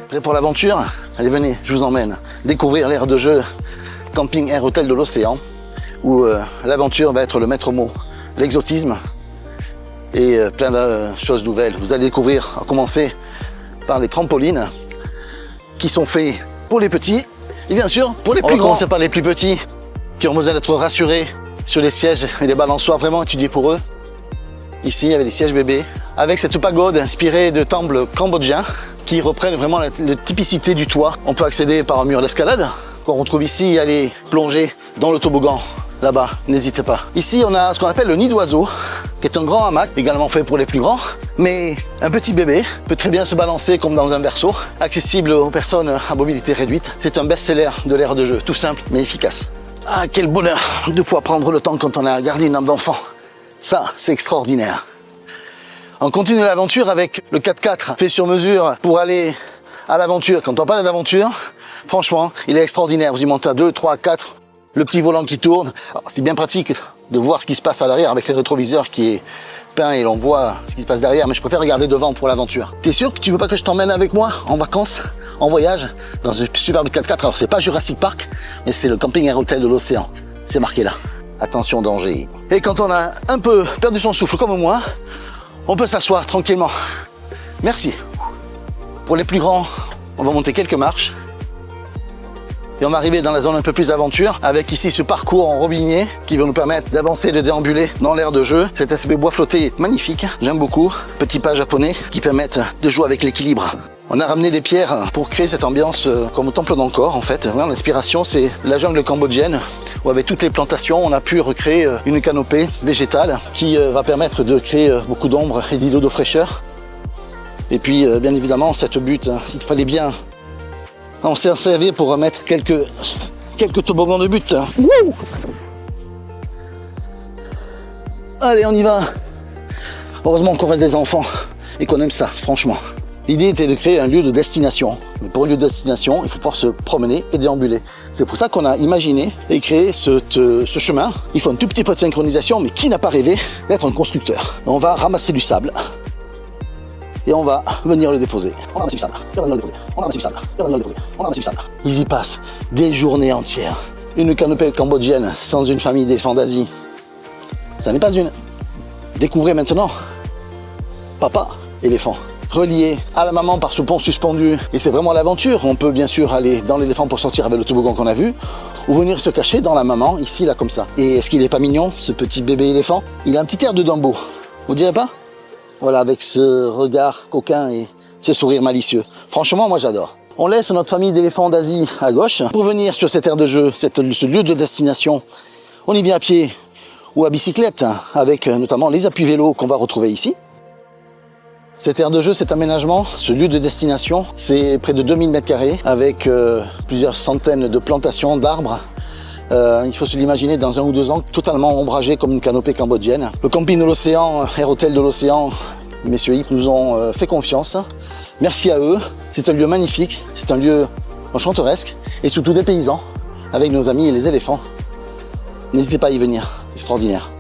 Prêt pour l'aventure? Allez, venez, je vous emmène découvrir l'aire de jeu Camping Air Hôtel de l'Océan, où l'aventure va être le maître mot, l'exotisme et plein de choses nouvelles. Vous allez découvrir, à commencer par les trampolines qui sont faits pour les petits et bien sûr pour les plus grands. On va commencer par les plus petits qui ont besoin d'être rassurés sur les sièges et les balançoires vraiment étudiés pour eux. Ici, il y avait les sièges bébés avec cette pagode inspirée de temples cambodgiens qui reprennent vraiment la typicité du toit. On peut accéder par un mur d'escalade qu'on retrouve ici et aller plonger dans le toboggan. Là-bas, n'hésitez pas. Ici, on a ce qu'on appelle le nid d'oiseau, qui est un grand hamac, également fait pour les plus grands. Mais un petit bébé peut très bien se balancer comme dans un berceau, accessible aux personnes à mobilité réduite. C'est un best-seller de l'aire de jeu, tout simple mais efficace. Ah, quel bonheur de pouvoir prendre le temps quand on a gardé une âme d'enfant. Ça, c'est extraordinaire. On continue l'aventure avec le 4x4 fait sur mesure pour aller à l'aventure. Quand on parle d'aventure, franchement, il est extraordinaire. Vous y montez à 2, 3, 4. Le petit volant qui tourne, c'est bien pratique de voir ce qui se passe à l'arrière avec les rétroviseurs qui est peint et l'on voit ce qui se passe derrière, mais je préfère regarder devant pour l'aventure. T'es sûr que tu veux pas que je t'emmène avec moi en vacances, en voyage, dans ce superbe 4x4? Alors c'est pas Jurassic Park, mais c'est le Camping Air Hôtel de l'Océan. C'est marqué là. Attention danger. Et quand on a un peu perdu son souffle comme moi, on peut s'asseoir tranquillement. Merci. Pour les plus grands, on va monter quelques marches. Et on va arriver dans la zone un peu plus aventure avec ici ce parcours en robinier qui va nous permettre d'avancer et de déambuler dans l'aire de jeu. Cet aspect bois flotté est magnifique, j'aime beaucoup. Petits pas japonais qui permettent de jouer avec l'équilibre. On a ramené des pierres pour créer cette ambiance comme au temple d'Angkor en fait. L'inspiration c'est la jungle cambodgienne où avec toutes les plantations on a pu recréer une canopée végétale qui va permettre de créer beaucoup d'ombre et d'îlots de fraîcheur. Et puis bien évidemment cette butte, il fallait bien on s'est servi pour remettre quelques toboggans de but. Wouh! Allez, on y va. Heureusement qu'on reste des enfants et qu'on aime ça, franchement. L'idée était de créer un lieu de destination. Mais pour un lieu de destination, il faut pouvoir se promener et déambuler. C'est pour ça qu'on a imaginé et créé ce chemin. Il faut un tout petit peu de synchronisation, mais qui n'a pas rêvé d'être un constructeur? On va ramasser du sable. Et on va venir le déposer. On ramasse du sable, on va venir le déposer. On ramasse du sable, on va venir le déposer. On ramasse du sable. Ils y passent des journées entières. Une canopée cambodgienne sans une famille d'éléphants d'Asie. Ça n'est pas une. Découvrez maintenant Papa éléphant. Relié à la maman par ce pont suspendu. Et c'est vraiment l'aventure. On peut bien sûr aller dans l'éléphant pour sortir avec le toboggan qu'on a vu. Ou venir se cacher dans la maman, ici, là, comme ça. Et est-ce qu'il n'est pas mignon, ce petit bébé éléphant? Il a un petit air de Dumbo. Vous direz pas? Voilà, avec ce regard coquin et ce sourire malicieux. Franchement, moi j'adore. On laisse notre famille d'éléphants d'Asie à gauche pour venir sur cette aire de jeu, ce lieu de destination. On y vient à pied ou à bicyclette, avec notamment les appuis vélos qu'on va retrouver ici. Cette aire de jeu, cet aménagement, ce lieu de destination, c'est près de 2000 m² avec plusieurs centaines de plantations d'arbres. Il faut se l'imaginer dans 1 ou 2 ans, totalement ombragé comme une canopée cambodgienne. Le camping de l'Océan, Air Hôtel de l'Océan, messieurs Yip nous ont fait confiance. Merci à eux. C'est un lieu magnifique, c'est un lieu enchanteresque et surtout dépaysant avec nos amis et les éléphants. N'hésitez pas à y venir, extraordinaire.